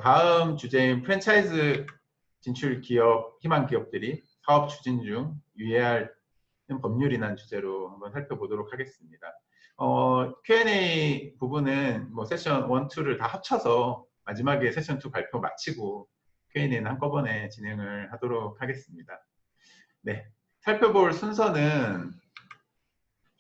다음 주제인 프랜차이즈 진출 기업, 희망 기업들이 사업 추진 중 유의해야 하는 법률이라는 주제로 한번 살펴보도록 하겠습니다. Q&A 부분은 뭐 세션 1, 2를 다 합쳐서 마지막에 세션 2 발표 마치고 Q&A는 한꺼번에 진행을 하도록 하겠습니다. 네, 살펴볼 순서는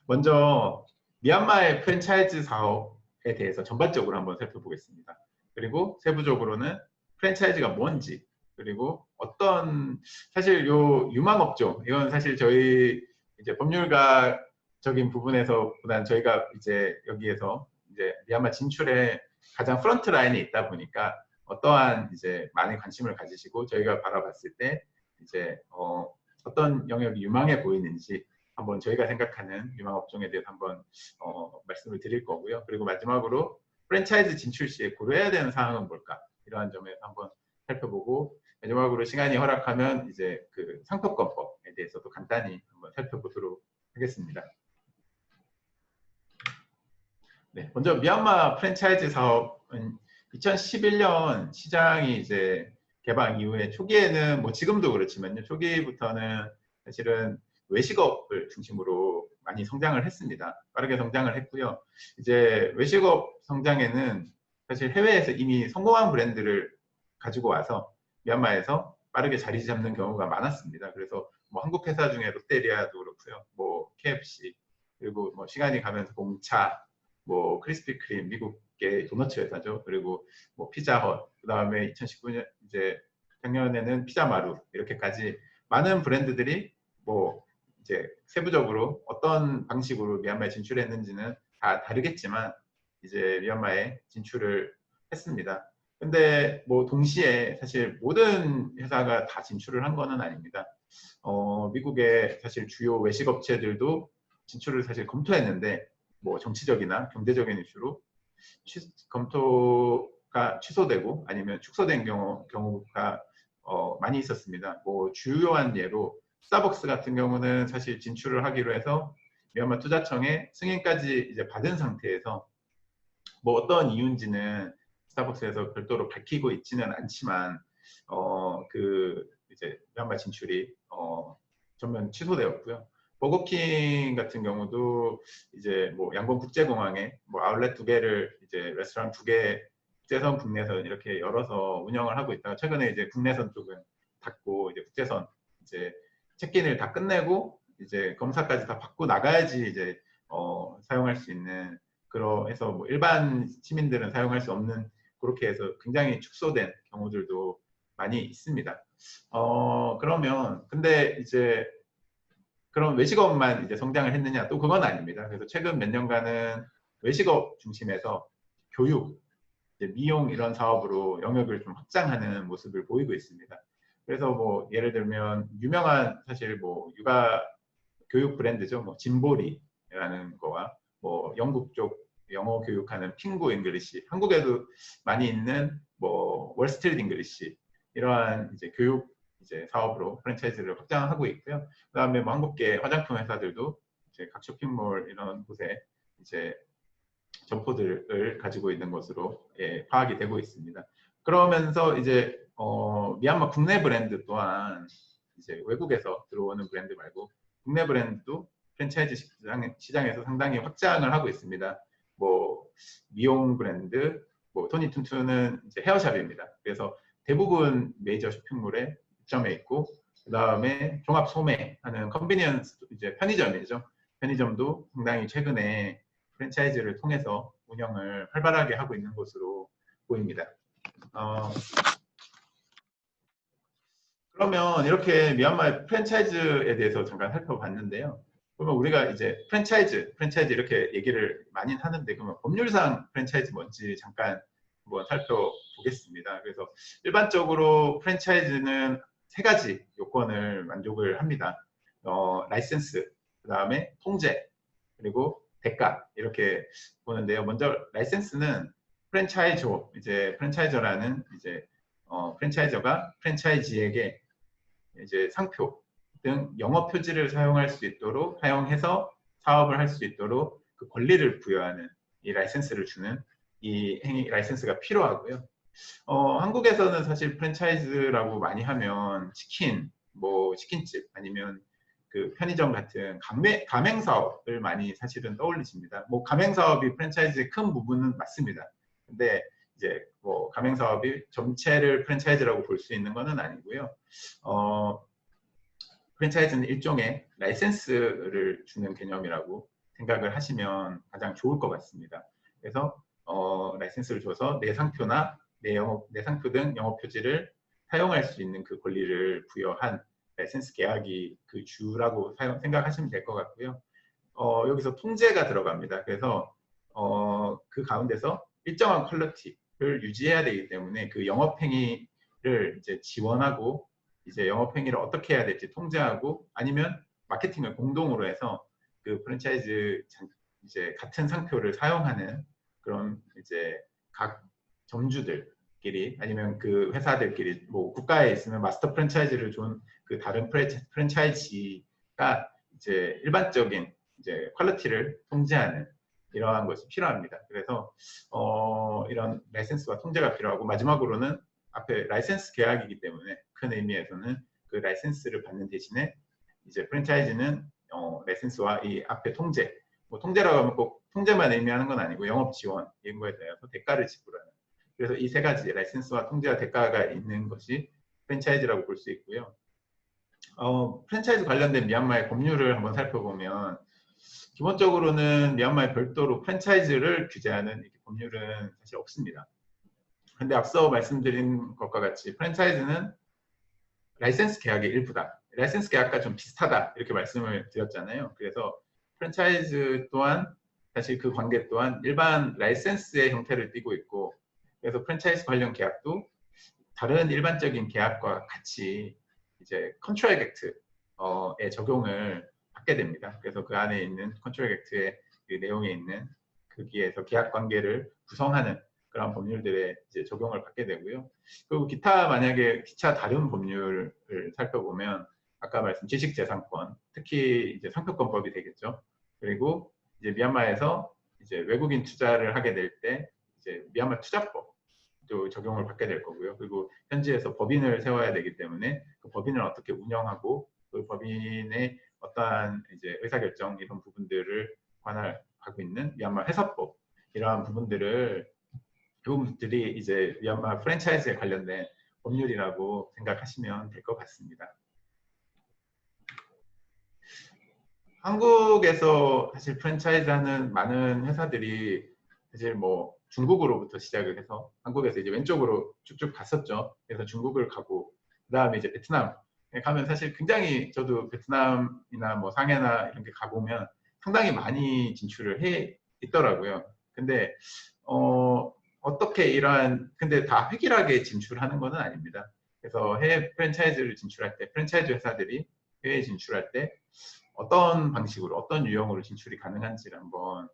먼저 미얀마의 프랜차이즈 사업에 대해서 전반적으로 한번 살펴보겠습니다. 그리고 세부적으로는 프랜차이즈가 뭔지, 그리고 어떤 사실 요 유망업종, 이건 사실 저희 이제 법률가적인 부분에서보다는 저희가 이제 여기에서 이제 미얀마 진출에 가장 프런트 라인에 있다 보니까 어떠한 이제 많은 관심을 가지시고 저희가 바라봤을 때 이제 어떤 영역이 유망해 보이는지 한번 저희가 생각하는 유망업종에 대해서 한번 말씀을 드릴 거고요. 그리고 마지막으로 프랜차이즈 진출 시에 고려해야 되는 사항은 뭘까? 이러한 점에서 한번 살펴보고 마지막으로 시간이 허락하면 이제 그 상표권법에 대해서도 간단히 한번 살펴보도록 하겠습니다. 네, 먼저 미얀마 프랜차이즈 사업은 2011년 시장이 이제 개방 이후에 초기에는 뭐 지금도 그렇지만요. 초기부터는 사실은 외식업을 중심으로 많이 성장을 했습니다. 빠르게 성장을 했고요. 이제 외식업 성장에는 사실 해외에서 이미 성공한 브랜드를 가지고 와서 미얀마에서 빠르게 자리 잡는 경우가 많았습니다. 그래서 뭐 한국 회사 중에 롯데리아도 그렇고요. 뭐 KFC, 그리고 뭐 시간이 가면서 공차, 뭐 크리스피 크림, 미국의 도너츠 회사죠. 그리고 뭐 피자헛, 그 다음에 2019년 이제 작년에는 피자마루, 이렇게까지 많은 브랜드들이 뭐 이제 세부적으로 어떤 방식으로 미얀마에 진출했는지는 다 다르겠지만 이제 미얀마에 진출을 했습니다. 근데 뭐 동시에 사실 모든 회사가 다 진출을 한 거는 아닙니다. 미국의 사실 주요 외식 업체들도 진출을 사실 검토했는데 뭐 정치적이나 경제적인 이슈로 검토가 취소되고 아니면 축소된 경우가 많이 있었습니다. 뭐 주요한 예로 스타벅스 같은 경우는 사실 진출을 하기로 해서 미얀마 투자청에 승인까지 이제 받은 상태에서 뭐 어떤 이유인지는 스타벅스에서 별도로 밝히고 있지는 않지만 그 이제 미얀마 진출이 전면 취소되었고요. 버거킹 같은 경우도 이제 뭐 양곤 국제공항에 뭐 아울렛 2개를 이제 레스토랑 2개 국제선 국내선 이렇게 열어서 운영을 하고 있다가 최근에 이제 국내선 쪽은 닫고 이제 국제선 이제 체크인을 다 끝내고 이제 검사까지 다 받고 나가야지 이제 사용할 수 있는 그래서 뭐 일반 시민들은 사용할 수 없는 그렇게 해서 굉장히 축소된 경우들도 많이 있습니다. 그러면 근데 이제 그런 외식업만 이제 성장을 했느냐? 또 그건 아닙니다. 그래서 최근 몇 년간은 외식업 중심에서 교육, 이제 미용 이런 사업으로 영역을 좀 확장하는 모습을 보이고 있습니다. 그래서 뭐 예를 들면 유명한 사실 뭐 육아 교육 브랜드죠. 뭐 짐보리라는 거와 뭐 영국 쪽 영어 교육하는 핑구 잉글리시, 한국에도 많이 있는 뭐 월스트리트 잉글리시 이러한 이제 교육 이제 사업으로 프랜차이즈를 확장하고 있고요. 그다음에 뭐 한국계 화장품 회사들도 이제 각 쇼핑몰 이런 곳에 이제 점포들을 가지고 있는 것으로 파악이 되고 있습니다. 그러면서 이제 미얀마 국내 브랜드 또한 이제 외국에서 들어오는 브랜드 말고 국내 브랜드도 프랜차이즈 시장에서 상당히 확장을 하고 있습니다. 뭐 미용 브랜드, 뭐 토니 툰투는 이제 헤어샵입니다. 그래서 대부분 메이저 쇼핑몰에 입점해 있고 그 다음에 종합 소매하는 컨비니언스 이제 편의점이죠. 편의점도 상당히 최근에 프랜차이즈를 통해서 운영을 활발하게 하고 있는 것으로 보입니다. 그러면 이렇게 미얀마의 프랜차이즈에 대해서 잠깐 살펴봤는데요. 그러면 우리가 이제 프랜차이즈 이렇게 얘기를 많이 하는데 그러면 법률상 프랜차이즈 뭔지 잠깐 한번 살펴보겠습니다. 그래서 일반적으로 프랜차이즈는 3가지 요건을 만족을 합니다. 라이센스, 그 다음에 통제, 그리고 대가 이렇게 보는데요. 먼저 라이센스는 프랜차이저, 이제 프랜차이저라는 이제 프랜차이저가 프랜차이지에게 이제 상표 등 영업 표지를 사용할 수 있도록 사용해서 사업을 할 수 있도록 그 권리를 부여하는 이 라이센스를 주는 이 행위 라이센스가 필요하고요. 한국에서는 사실 프랜차이즈라고 많이 하면 치킨, 뭐 치킨집 아니면 그 편의점 같은 가맹 사업을 많이 사실은 떠올리십니다. 뭐 가맹 사업이 프랜차이즈의 큰 부분은 맞습니다. 근데 이제 뭐 가맹 사업이 전체를 프랜차이즈라고 볼 수 있는 것은 아니고요. 프랜차이즈는 일종의 라이센스를 주는 개념이라고 생각을 하시면 가장 좋을 것 같습니다. 그래서 라이센스를 줘서 내 상표나 내 상표 등 영업 표지를 사용할 수 있는 그 권리를 부여한 라이센스 계약이 그 주라고 생각하시면 될 것 같고요. 여기서 통제가 들어갑니다. 그래서 그 가운데서 일정한 퀄리티를 유지해야 되기 때문에 그 영업행위를 이제 지원하고 이제 영업행위를 어떻게 해야 될지 통제하고 아니면 마케팅을 공동으로 해서 그 프랜차이즈 이제 같은 상표를 사용하는 그런 이제 각 점주들끼리 아니면 그 회사들끼리 뭐 국가에 있으면 마스터 프랜차이즈를 준 그 다른 프랜차이즈가 이제 일반적인 이제 퀄리티를 통제하는 이러한 것이 필요합니다. 그래서 이런 라이센스와 통제가 필요하고 마지막으로는 앞에 라이센스 계약이기 때문에 큰 의미에서는 그 라이센스를 받는 대신에 이제 프랜차이즈는 라이센스와 이 앞에 통제, 뭐 통제라고 하면 꼭 통제만 의미하는 건 아니고 영업 지원 이런 거에 대해서 대가를 지불하는. 그래서 이 세 가지 라이센스와 통제와 대가가 있는 것이 프랜차이즈라고 볼 수 있고요. 프랜차이즈 관련된 미얀마의 법률을 한번 살펴보면 기본적으로는 미얀마에 별도로 프랜차이즈를 규제하는 법률은 사실 없습니다. 근데 앞서 말씀드린 것과 같이 프랜차이즈는 라이센스 계약의 일부다. 라이센스 계약과 좀 비슷하다 이렇게 말씀을 드렸잖아요. 그래서 프랜차이즈 또한 사실 그 관계 또한 일반 라이센스의 형태를 띠고 있고 그래서 프랜차이즈 관련 계약도 다른 일반적인 계약과 같이 이제 컨트롤 액트의 적용을 받게 됩니다. 그래서 그 안에 있는 컨트롤 액트의 그 내용에 있는 거기에서 계약 관계를 구성하는 그런 법률들의 이제 적용을 받게 되고요. 그리고 기타 만약에 기타 다른 법률을 살펴보면 아까 말씀 지식재산권, 특히 이제 상표권법이 되겠죠. 그리고 이제 미얀마에서 이제 외국인 투자를 하게 될 때 이제 미얀마 투자법 또 적용을 받게 될 거고요. 그리고 현지에서 법인을 세워야 되기 때문에 그 법인을 어떻게 운영하고 그 법인의 어떠한 이제 의사결정 이런 부분들을 관할하고 있는 미얀마 회사법 이러한 부분들을 이 부분들이 이제 미얀마 프랜차이즈에 관련된 법률이라고 생각하시면 될 것 같습니다. 한국에서 사실 프랜차이즈 하는 많은 회사들이 사실 뭐 중국으로부터 시작을 해서 한국에서 이제 왼쪽으로 쭉쭉 갔었죠. 그래서 중국을 가고 그다음에 이제 베트남 가면 사실 굉장히 저도 베트남이나 뭐 상해나 이런 게 가보면 상당히 많이 진출을 해 있더라고요. 근데 어떻게 이러한 근데 다 획일하게 진출하는 것은 아닙니다. 그래서 해외 프랜차이즈를 진출할 때 프랜차이즈 회사들이 해외에 진출할 때 어떤 방식으로 어떤 유형으로 진출이 가능한지를 한번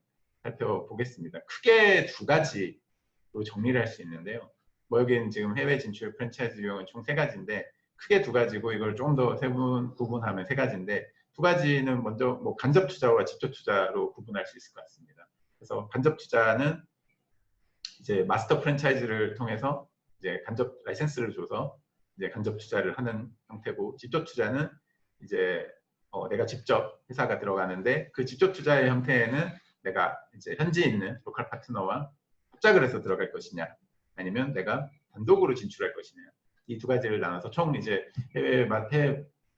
살펴보겠습니다. 크게 두 가지로 정리를 할 수 있는데요. 뭐 여기는 지금 해외 진출 프랜차이즈 유형은 총 세 가지인데 크게 두 가지고 이걸 좀 더 구분하면 세 가지인데 두 가지는 먼저 뭐 간접 투자와 직접 투자로 구분할 수 있을 것 같습니다. 그래서 간접 투자는 이제 마스터 프랜차이즈를 통해서 이제 간접 라이센스를 줘서 이제 간접 투자를 하는 형태고 직접 투자는 이제 내가 직접 회사가 들어가는데 그 직접 투자의 형태에는 내가 이제 현지에 있는 로컬 파트너와 합작을 해서 들어갈 것이냐 아니면 내가 단독으로 진출할 것이냐 이 두 가지를 나눠서 총 이제 해외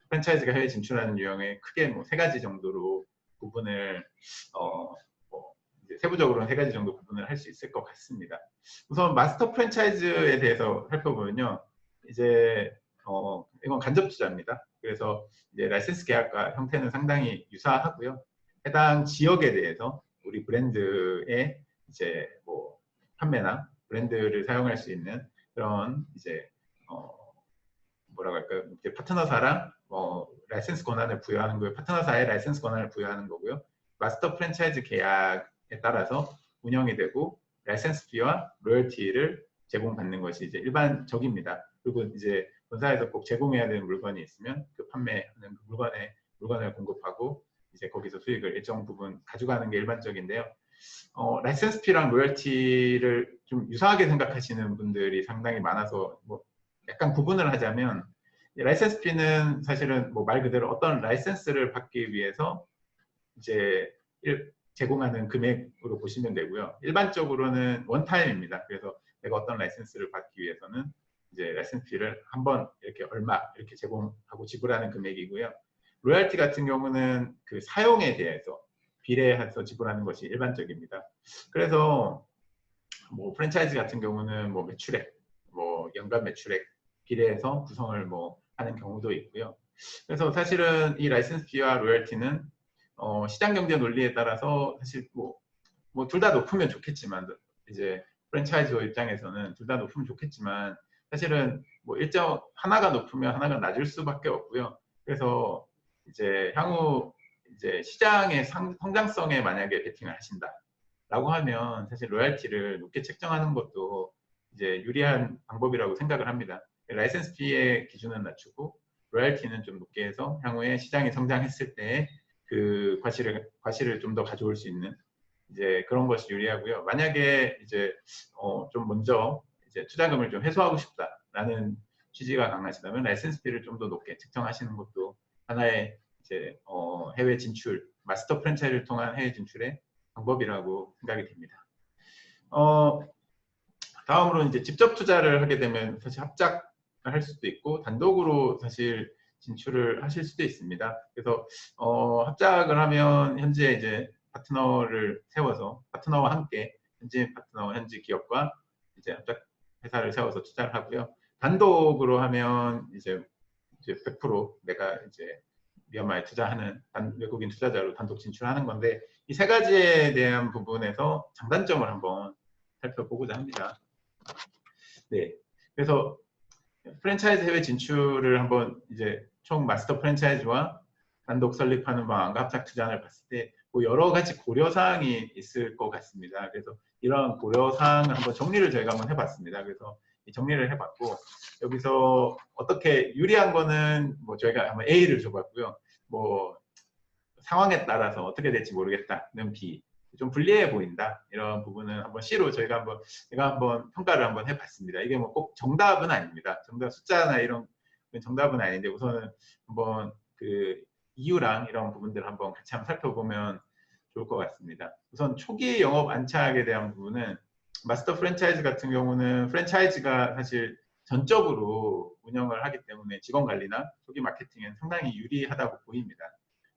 프랜차이즈가 해외 진출하는 유형의 크게 뭐 세 가지 정도로 구분을 뭐 세부적으로는 세 가지 정도 구분을 할 수 있을 것 같습니다. 우선 마스터 프랜차이즈에 대해서 살펴보면요, 이제 이건 간접 투자입니다. 그래서 이제 라이센스 계약과 형태는 상당히 유사하고요. 해당 지역에 대해서 우리 브랜드의 이제 뭐 판매나 브랜드를 사용할 수 있는 그런 이제 뭐라고 할까요? 파트너사랑 라이센스 권한을 부여하는 거예요. 파트너사의 라이센스 권한을 부여하는 거고요. 마스터 프랜차이즈 계약에 따라서 운영이 되고 라이센스 피와 로열티를 제공받는 것이 이제 일반적입니다. 그리고 이제 본사에서 꼭 제공해야 되는 물건이 있으면 그 판매하는 그 물건을 공급하고 이제 거기서 수익을 일정 부분 가져가는 게 일반적인데요. 라이센스 피랑 로열티를 좀 유사하게 생각하시는 분들이 상당히 많아서 뭐 약간 구분을 하자면 라이센스 피는 사실은 뭐 말 그대로 어떤 라이센스를 받기 위해서 이제 제공하는 금액으로 보시면 되고요. 일반적으로는 원타임입니다. 그래서 내가 어떤 라이센스를 받기 위해서는 이제 라이센스 피를 한번 이렇게 얼마 이렇게 제공하고 지불하는 금액이고요. 로열티 같은 경우는 그 사용에 대해서 비례해서 지불하는 것이 일반적입니다. 그래서 뭐 프랜차이즈 같은 경우는 뭐 매출액, 뭐 연간 매출액 비례해서 구성을 뭐 하는 경우도 있고요. 그래서 사실은 이 라이센스 피와 로열티는 시장 경제 논리에 따라서 사실 뭐 둘 다 높으면 좋겠지만 이제 프랜차이즈 입장에서는 둘 다 높으면 좋겠지만 사실은 뭐 일정 하나가 높으면 하나가 낮을 수밖에 없고요. 그래서 이제 향후 이제 시장의 성장성에 만약에 베팅을 하신다라고 하면 사실 로열티를 높게 책정하는 것도 이제 유리한 방법이라고 생각을 합니다. 라이센스 피의 기준은 낮추고 로열티는 좀 높게 해서 향후에 시장이 성장했을 때 그 과실을 좀 더 가져올 수 있는 이제 그런 것이 유리하고요. 만약에 이제 좀 먼저 이제 투자금을 좀 회수하고 싶다라는 취지가 강하시다면 라이센스 피를 좀 더 높게 책정하시는 것도 하나의 이제 해외 진출, 마스터 프랜차이즈를 통한 해외 진출의 방법이라고 생각이 됩니다. 다음으로 이제 직접 투자를 하게 되면 사실 합작을 할 수도 있고 단독으로 사실 진출을 하실 수도 있습니다. 그래서 합작을 하면 현재 이제 파트너를 세워서 파트너와 함께 현지 파트너, 현지 기업과 이제 합작 회사를 세워서 투자를 하고요. 단독으로 하면 이제 100% 내가 이제 미얀마에 투자하는 외국인 투자자로 단독 진출하는 건데 이 세 가지에 대한 부분에서 장단점을 한번 살펴보고자 합니다. 네, 그래서 프랜차이즈 해외 진출을 한번 이제 총 마스터 프랜차이즈와 단독 설립하는 방안과 합작 투자를 봤을 때 뭐 여러 가지 고려사항이 있을 것 같습니다. 그래서 이런 고려사항을 한번 정리를 저희가 한번 해봤습니다. 그래서 정리를 해봤고 여기서 어떻게 유리한 거는 뭐 저희가 한번 A를 줘봤고요. 뭐 상황에 따라서 어떻게 될지 모르겠다는 B, 좀 불리해 보인다 이런 부분은 한번 C로 제가 한번 평가를 한번 해봤습니다. 이게 뭐 꼭 정답은 아닙니다. 정답 숫자나 이런 정답은 아닌데 우선은 한번 그 이유랑 이런 부분들을 한번 같이 한번 살펴보면 좋을 것 같습니다. 우선 초기 영업 안착에 대한 부분은 마스터 프랜차이즈 같은 경우는 프랜차이즈가 사실 전적으로 운영을 하기 때문에 직원 관리나 초기 마케팅에는 상당히 유리하다고 보입니다.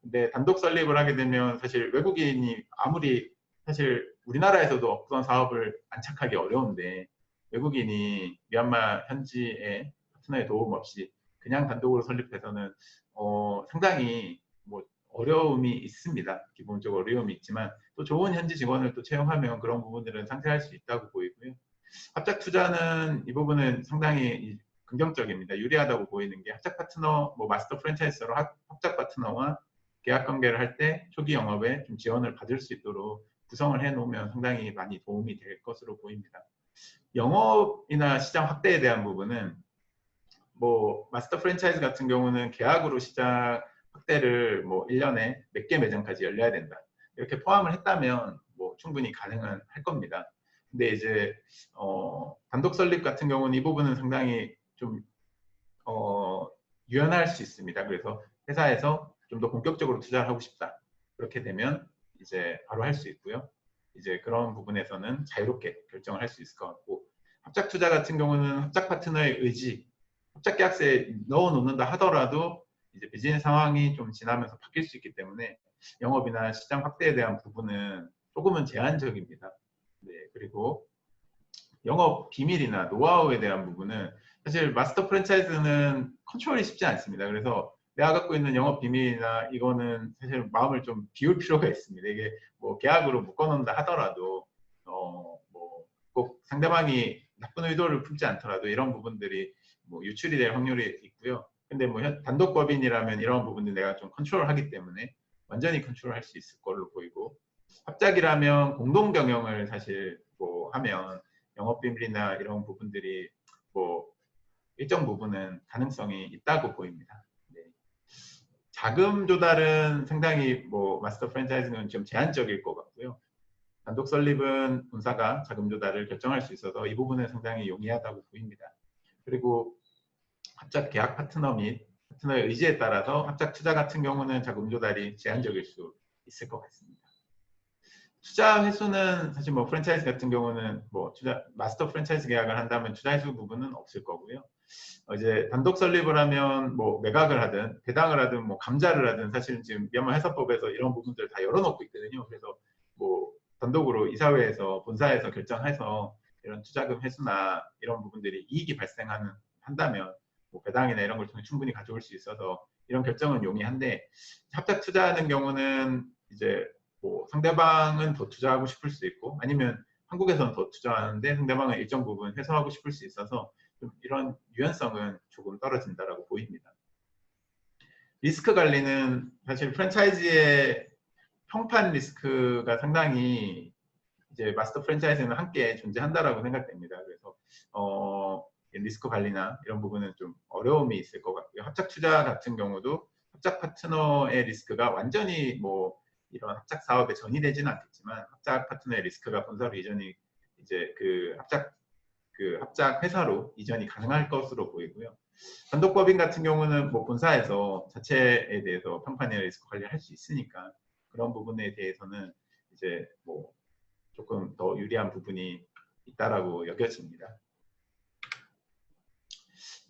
근데 단독 설립을 하게 되면 사실 외국인이 아무리 사실 우리나라에서도 어떤 사업을 안착하기 어려운데 외국인이 미얀마 현지의 파트너의 도움 없이 그냥 단독으로 설립해서는 상당히 뭐 어려움이 있습니다. 기본적으로 어려움이 있지만 또 좋은 현지 직원을 또 채용하면 그런 부분들은 상쇄할 수 있다고 보이고요. 합작 투자는 이 부분은 상당히 긍정적입니다. 유리하다고 보이는 게 합작 파트너, 뭐 마스터 프랜차이즈로 합작 파트너와 계약 관계를 할 때 초기 영업에 좀 지원을 받을 수 있도록 구성을 해놓으면 상당히 많이 도움이 될 것으로 보입니다. 영업이나 시장 확대에 대한 부분은 뭐 마스터 프랜차이즈 같은 경우는 계약으로 시장 확대를 뭐 1년에 몇 개 매장까지 열려야 된다. 이렇게 포함을 했다면 뭐 충분히 가능한 할 겁니다. 근데 이제 단독 설립 같은 경우는 이 부분은 상당히 좀 유연할 수 있습니다. 그래서 회사에서 좀 더 본격적으로 투자를 하고 싶다. 그렇게 되면 이제 바로 할 수 있고요. 이제 그런 부분에서는 자유롭게 결정을 할 수 있을 것 같고 합작 투자 같은 경우는 합작 파트너의 의지, 합작 계약서에 넣어 놓는다 하더라도 이제 비즈니스 상황이 좀 지나면서 바뀔 수 있기 때문에 영업이나 시장 확대에 대한 부분은 조금은 제한적입니다. 네, 그리고 영업 비밀이나 노하우에 대한 부분은 사실 마스터 프랜차이즈는 컨트롤이 쉽지 않습니다. 그래서 내가 갖고 있는 영업 비밀이나 이거는 사실 마음을 좀 비울 필요가 있습니다. 이게 뭐 계약으로 묶어놓는다 하더라도 뭐 꼭 상대방이 나쁜 의도를 품지 않더라도 이런 부분들이 뭐 유출이 될 확률이 있고요. 근데 뭐 단독 법인이라면 이런 부분들 내가 좀 컨트롤하기 때문에 완전히 컨트롤할 수 있을 걸로 보이고 합작이라면 공동 경영을 사실 뭐 하면 영업 비밀이나 이런 부분들이 뭐 일정 부분은 가능성이 있다고 보입니다. 네. 자금 조달은 상당히 뭐 마스터 프랜차이즈는 좀 제한적일 것 같고요. 단독 설립은 본사가 자금 조달을 결정할 수 있어서 이 부분은 상당히 용이하다고 보입니다. 그리고 합작 계약 파트너 및 파트너의 의지에 따라서 합작 투자 같은 경우는 자금 조달이 제한적일 수 있을 것 같습니다. 투자 횟수는 사실 뭐 프랜차이즈 같은 경우는 뭐 마스터 프랜차이즈 계약을 한다면 투자 횟수 부분은 없을 거고요. 이제 단독 설립을 하면 뭐 매각을 하든 배당을 하든 뭐 감자를 하든 사실 지금 미얀마 회사법에서 이런 부분들 다 열어놓고 있거든요. 그래서 뭐 단독으로 이사회에서 본사에서 결정해서 이런 투자금 회수나 이런 부분들이 이익이 한다면 뭐 배당이나 이런 걸 통해 충분히 가져올 수 있어서 이런 결정은 용이한데, 합작 투자하는 경우는 이제 뭐 상대방은 더 투자하고 싶을 수 있고 아니면 한국에서는 더 투자하는데 상대방은 일정 부분 회수하고 싶을 수 있어서 좀 이런 유연성은 조금 떨어진다라고 보입니다. 리스크 관리는 사실 프랜차이즈의 평판 리스크가 상당히 이제 마스터 프랜차이즈는 함께 존재한다라고 생각됩니다. 그래서 리스크 관리나 이런 부분은 좀 어려움이 있을 것 같고요. 합작 투자 같은 경우도 합작 파트너의 리스크가 완전히 뭐 이런 합작 사업에 전이되지는 않겠지만 합작 파트너의 리스크가 본사로 이전이 이제 그 합작 회사로 이전이 가능할 것으로 보이고요. 단독법인 같은 경우는 뭐 본사에서 자체에 대해서 평판이나 리스크 관리를 할 수 있으니까 그런 부분에 대해서는 이제 뭐 조금 더 유리한 부분이 있다라고 여겨집니다.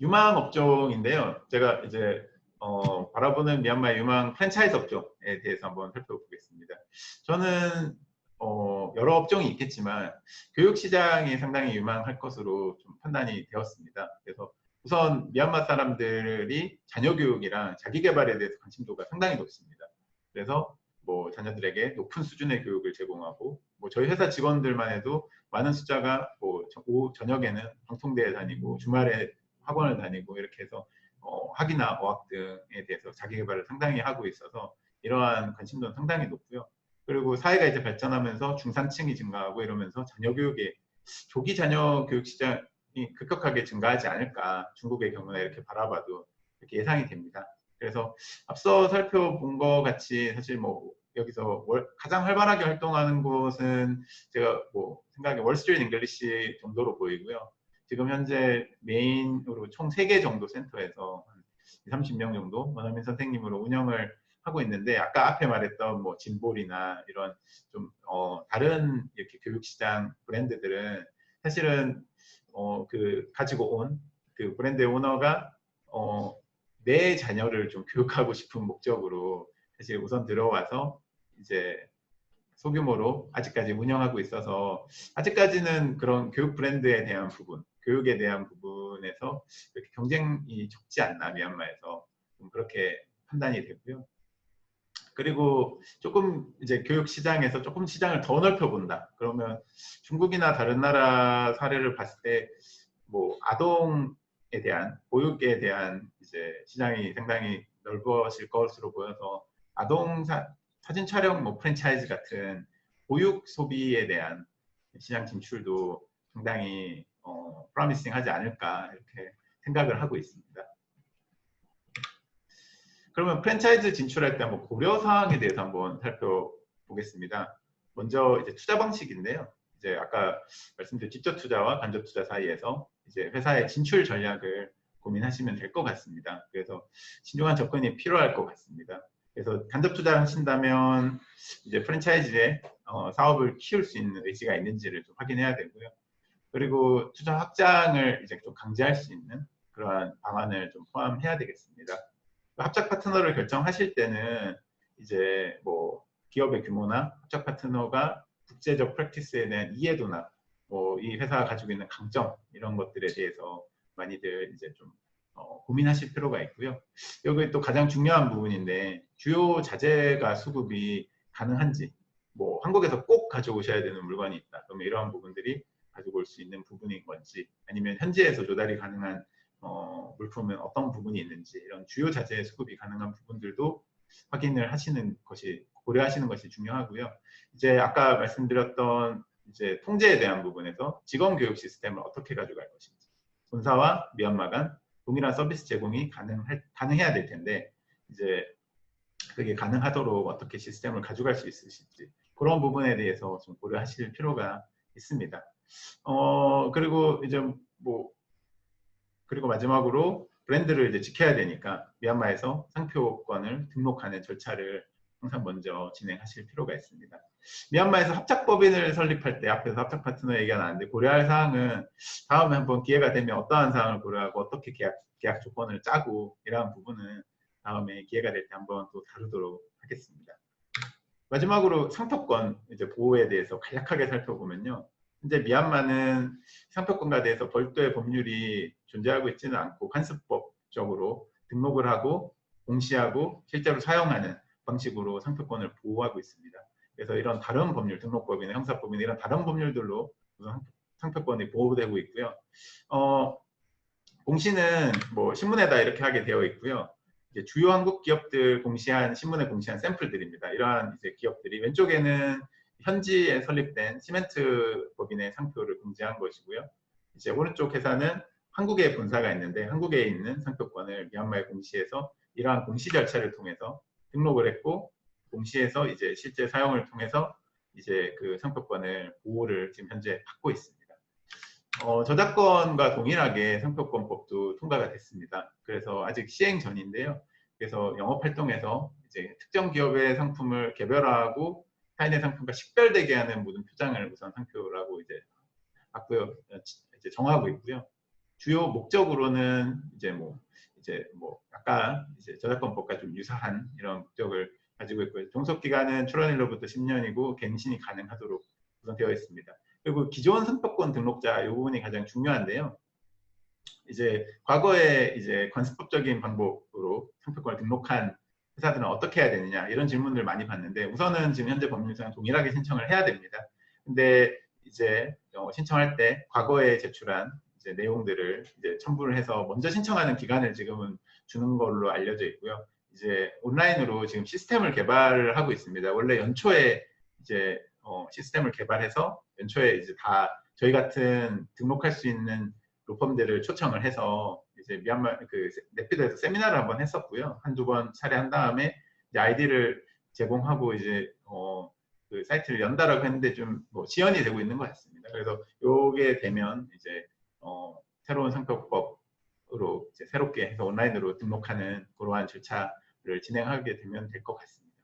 유망 업종인데요. 제가 이제 바라보는 미얀마의 유망 프랜차이즈 업종에 대해서 한번 살펴보겠습니다. 저는 여러 업종이 있겠지만 교육 시장이 상당히 유망할 것으로 좀 판단이 되었습니다. 그래서 우선 미얀마 사람들이 자녀 교육이랑 자기 개발에 대해서 관심도가 상당히 높습니다. 그래서 뭐 자녀들에게 높은 수준의 교육을 제공하고 뭐 저희 회사 직원들만 해도 많은 숫자가 뭐 저녁에는 방통대에 다니고 주말에 학원을 다니고 이렇게 해서 학위나 어학 등에 대해서 자기 개발을 상당히 하고 있어서 이러한 관심도는 상당히 높고요. 그리고 사회가 이제 발전하면서 중산층이 증가하고 이러면서 자녀 교육의 조기 자녀 교육 시장이 급격하게 증가하지 않을까, 중국의 경우나 이렇게 바라봐도 이렇게 예상이 됩니다. 그래서 앞서 살펴본 것 같이 사실 뭐 여기서 가장 활발하게 활동하는 곳은 제가 뭐 생각에 월스트리트 잉글리시 정도로 보이고요. 지금 현재 메인으로 총 3개 정도 센터에서 한 30명 정도 원어민 선생님으로 운영을 하고 있는데, 아까 앞에 말했던 뭐 진볼이나 이런 좀 다른 이렇게 교육시장 브랜드들은 사실은 가지고 온 그 브랜드의 오너가 내 자녀를 좀 교육하고 싶은 목적으로 사실 우선 들어와서 이제 소규모로 아직까지 운영하고 있어서 아직까지는 그런 교육 브랜드에 대한 부분, 교육에 대한 부분에서 이렇게 경쟁이 적지 않나 미얀마에서 좀 그렇게 판단이 되고요. 그리고 조금 이제 교육 시장에서 조금 시장을 더 넓혀본다. 그러면 중국이나 다른 나라 사례를 봤을 때 뭐 아동에 대한 보육에 대한 이제 시장이 상당히 넓어질 것으로 보여서 아동 사진 촬영 뭐 프랜차이즈 같은 보육 소비에 대한 시장 진출도 상당히 프로미싱하지 않을까 이렇게 생각을 하고 있습니다. 그러면 프랜차이즈 진출할 때 한번 고려 사항에 대해서 한번 살펴보겠습니다. 먼저 이제 투자 방식인데요. 이제 아까 말씀드린 직접 투자와 간접 투자 사이에서 이제 회사의 진출 전략을 고민하시면 될 것 같습니다. 그래서 신중한 접근이 필요할 것 같습니다. 그래서 간접 투자를 하신다면 이제 프랜차이즈의 사업을 키울 수 있는 의지가 있는지를 좀 확인해야 되고요. 그리고 투자 확장을 이제 좀 강제할 수 있는 그러한 방안을 좀 포함해야 되겠습니다. 합작 파트너를 결정하실 때는 이제 뭐 기업의 규모나 합작 파트너가 국제적 프랙티스에 대한 이해도나 뭐 이 회사가 가지고 있는 강점 이런 것들에 대해서 많이들 이제 좀 고민하실 필요가 있고요. 여기 또 가장 중요한 부분인데 주요 자재가 수급이 가능한지, 뭐 한국에서 꼭 가져오셔야 되는 물건이 있다. 그러면 이러한 부분들이 가지고 올 수 있는 부분인 건지, 아니면 현지에서 조달이 가능한 물품은 어떤 부분이 있는지, 이런 주요 자재 수급이 가능한 부분들도 확인을 하시는 것이, 고려하시는 것이 중요하고요. 이제 아까 말씀드렸던 이제 통제에 대한 부분에서 직원 교육 시스템을 어떻게 가져갈 것인지, 본사와 미얀마 간 동일한 서비스 제공이 가능해야 될 텐데 이제 그게 가능하도록 어떻게 시스템을 가져갈 수 있으실지, 그런 부분에 대해서 좀 고려하실 필요가 있습니다. 그리고 이제 뭐 그리고 마지막으로 브랜드를 이제 지켜야 되니까 미얀마에서 상표권을 등록하는 절차를 항상 먼저 진행하실 필요가 있습니다. 미얀마에서 합작법인을 설립할 때 앞에서 합작 파트너 얘기가 나왔는데 고려할 사항은 다음에 한번 기회가 되면 어떠한 사항을 고려하고 어떻게 계약 조건을 짜고 이러한 부분은 다음에 기회가 될 때 한번 또 다루도록 하겠습니다. 마지막으로 상표권 이제 보호에 대해서 간략하게 살펴보면요. 현재 미얀마는 상표권과 대해서 별도의 법률이 존재하고 있지는 않고 관습법적으로 등록을 하고 공시하고 실제로 사용하는 방식으로 상표권을 보호하고 있습니다. 그래서 이런 다른 법률, 등록법이나 형사법이나 이런 다른 법률들로 우선 상표권이 보호되고 있고요. 공시는 뭐 신문에다 이렇게 하게 되어 있고요. 주요 한국 기업들 공시한 신문에 공시한 샘플들입니다. 이러한 이제 기업들이 왼쪽에는 현지에 설립된 시멘트 법인의 상표를 공지한 것이고요. 이제 오른쪽 회사는 한국에 본사가 있는데 한국에 있는 상표권을 미얀마에 공시해서 이러한 공시 절차를 통해서 등록을 했고 공시해서 이제 실제 사용을 통해서 이제 그 상표권을 보호를 지금 현재 받고 있습니다. 저작권과 동일하게 상표권법도 통과가 됐습니다. 그래서 아직 시행 전인데요. 그래서 영업활동에서 이제 특정 기업의 상품을 개별화하고 타인의 상품과 식별되게 하는 모든 표장을 우선 상표라고 이제 받고요, 이제 정하고 있고요. 주요 목적으로는 이제 뭐 아까 이제 저작권법과 좀 유사한 이런 목적을 가지고 있고요. 종속 기간은 출원일로부터 10년이고 갱신이 가능하도록 구성되어 있습니다. 그리고 기존 상표권 등록자 이 부분이 가장 중요한데요. 이제 과거에 이제 관습법적인 방법으로 상표권을 등록한 회사들은 어떻게 해야 되느냐 이런 질문을 많이 받는데 우선은 지금 현재 법률상 동일하게 신청을 해야 됩니다. 근데 이제 신청할 때 과거에 제출한 이제 내용들을 이제 첨부를 해서 먼저 신청하는 기간을 지금은 주는 걸로 알려져 있고요. 이제 온라인으로 지금 시스템을 개발을 하고 있습니다. 원래 연초에 이제 시스템을 개발해서 연초에 이제 다 저희 같은 등록할 수 있는 로펌들을 초청을 해서 이제 미얀마 그 네피드에서 세미나를 한번 했었고요. 한두 번 차례 한 다음에 이제 아이디를 제공하고 이제 그 사이트를 연다라고 했는데 좀 뭐 지연이 되고 있는 것 같습니다. 그래서 요게 되면 이제 새로운 상표법으로 이제 새롭게 해서 온라인으로 등록하는 그러한 절차를 진행하게 되면 될 것 같습니다.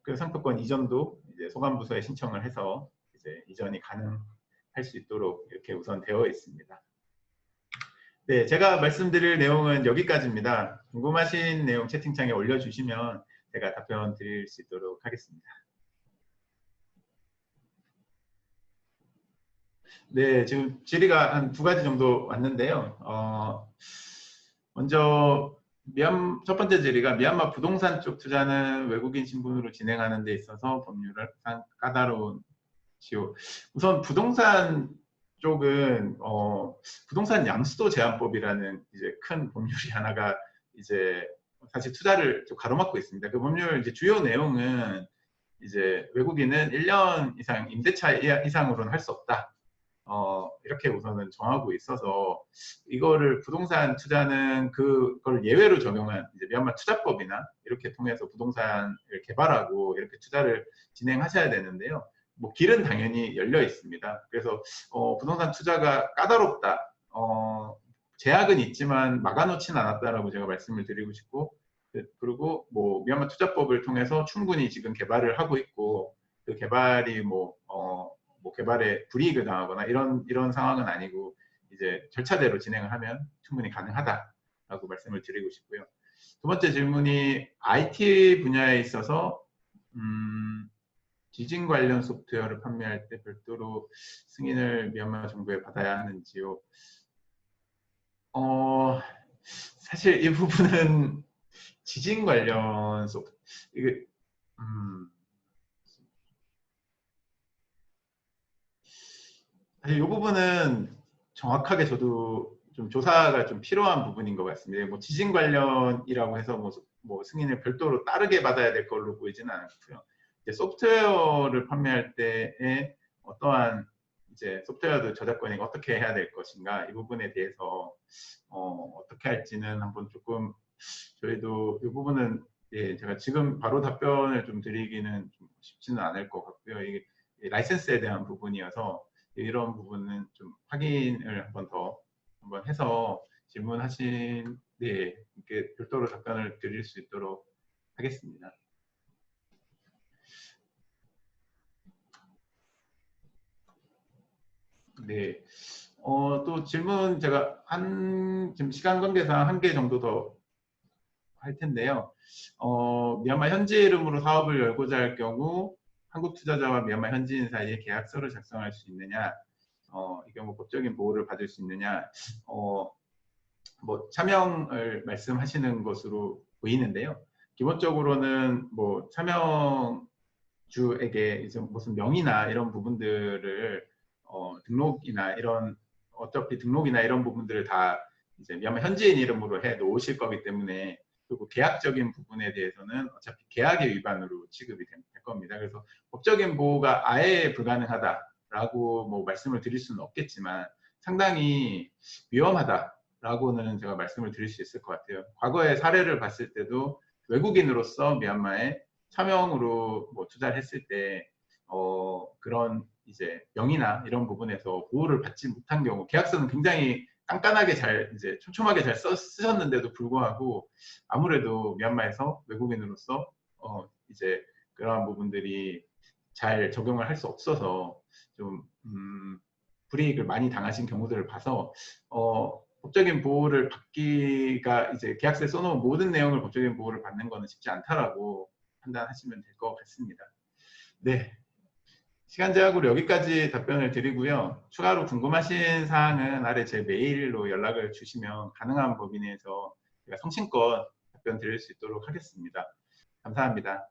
그 상표권 이전도 이제 소관부서에 신청을 해서 이제 이전이 가능할 수 있도록 이렇게 우선 되어 있습니다. 네, 제가 말씀드릴 내용은 여기까지입니다. 궁금하신 내용 채팅창에 올려주시면 제가 답변 드릴 수 있도록 하겠습니다. 네, 지금 질의가 한 2가지 정도 왔는데요. 먼저 첫 번째 질의가 미얀마 부동산 쪽 투자는 외국인 신분으로 진행하는 데 있어서 법률을 까다로운지요. 우선 부동산 쪽은 부동산 양수도 제한법이라는 이제 큰 법률이 하나가 이제 사실 투자를 좀 가로막고 있습니다. 그 법률 이제 주요 내용은 이제 외국인은 1년 이상 임대차 이상으로는 할 수 없다. 이렇게 우선은 정하고 있어서 이거를 부동산 투자는 그걸 예외로 적용한 이제 미얀마 투자법이나 이렇게 통해서 부동산을 개발하고 이렇게 투자를 진행하셔야 되는데요. 뭐 길은 당연히 열려 있습니다. 그래서 부동산 투자가 까다롭다. 제약은 있지만 막아놓지는 않았다라고 제가 말씀을 드리고 싶고 그리고 뭐 미얀마 투자법을 통해서 충분히 지금 개발을 하고 있고 그 개발이 뭐 개발에 불이익을 당하거나 이런 상황은 아니고 이제 절차대로 진행을 하면 충분히 가능하다라고 말씀을 드리고 싶고요. 두 번째 질문이 IT 분야에 있어서 지진 관련 소프트웨어를 판매할 때 별도로 승인을 미얀마 정부에 받아야 하는지요? 사실 이 부분은 지진 관련 소프트 이게 사실 이 부분은 정확하게 저도 좀 조사가 좀 필요한 부분인 것 같습니다. 뭐 지진 관련이라고 해서 뭐 승인을 별도로 따르게 받아야 될 걸로 보이지는 않고요. 이제 소프트웨어를 판매할 때에 어떠한 이제 소프트웨어도 저작권이 어떻게 해야 될 것인가 이 부분에 대해서 어떻게 할지는 한번 조금 저희도 이 부분은 예, 제가 지금 바로 답변을 좀 드리기는 좀 쉽지는 않을 것 같고요. 이게 라이센스에 대한 부분이어서 이런 부분은 좀 확인을 한번 해서 질문하신 네, 이렇게 별도로 답변을 드릴 수 있도록 하겠습니다. 네. 또 질문 제가 지금 시간 관계상 한 개 정도 더 할 텐데요. 미얀마 현지 이름으로 사업을 열고자 할 경우 한국 투자자와 미얀마 현지인 사이에 계약서를 작성할 수 있느냐, 이 경우 법적인 보호를 받을 수 있느냐, 뭐 차명을 말씀하시는 것으로 보이는데요. 기본적으로는 뭐 차명주에게 이제 무슨 명의나 이런 부분들을 등록이나 이런 어차피 등록이나 이런 부분들을 다 이제 미얀마 현지인 이름으로 해 놓으실 거기 때문에 그리고 계약적인 부분에 대해서는 어차피 계약의 위반으로 취급이 될 겁니다. 그래서 법적인 보호가 아예 불가능하다라고 뭐 말씀을 드릴 수는 없겠지만 상당히 위험하다라고는 제가 말씀을 드릴 수 있을 것 같아요. 과거의 사례를 봤을 때도 외국인으로서 미얀마에 차명으로 뭐 투자를 했을 때 그런 이제 명의나 이런 부분에서 보호를 받지 못한 경우 계약서는 굉장히 깐깐하게 잘 이제 촘촘하게 잘 쓰셨는데도 불구하고 아무래도 미얀마에서 외국인으로서 이제 그러한 부분들이 잘 적용을 할 수 없어서 좀 불이익을 많이 당하신 경우들을 봐서 법적인 보호를 받기가 이제 계약서에 써놓은 모든 내용을 법적인 보호를 받는 것은 쉽지 않다라고 판단하시면 될 것 같습니다. 네. 시간 제약으로 여기까지 답변을 드리고요. 추가로 궁금하신 사항은 아래 제 메일로 연락을 주시면 가능한 범위 내에서 제가 성심껏 답변 드릴 수 있도록 하겠습니다. 감사합니다.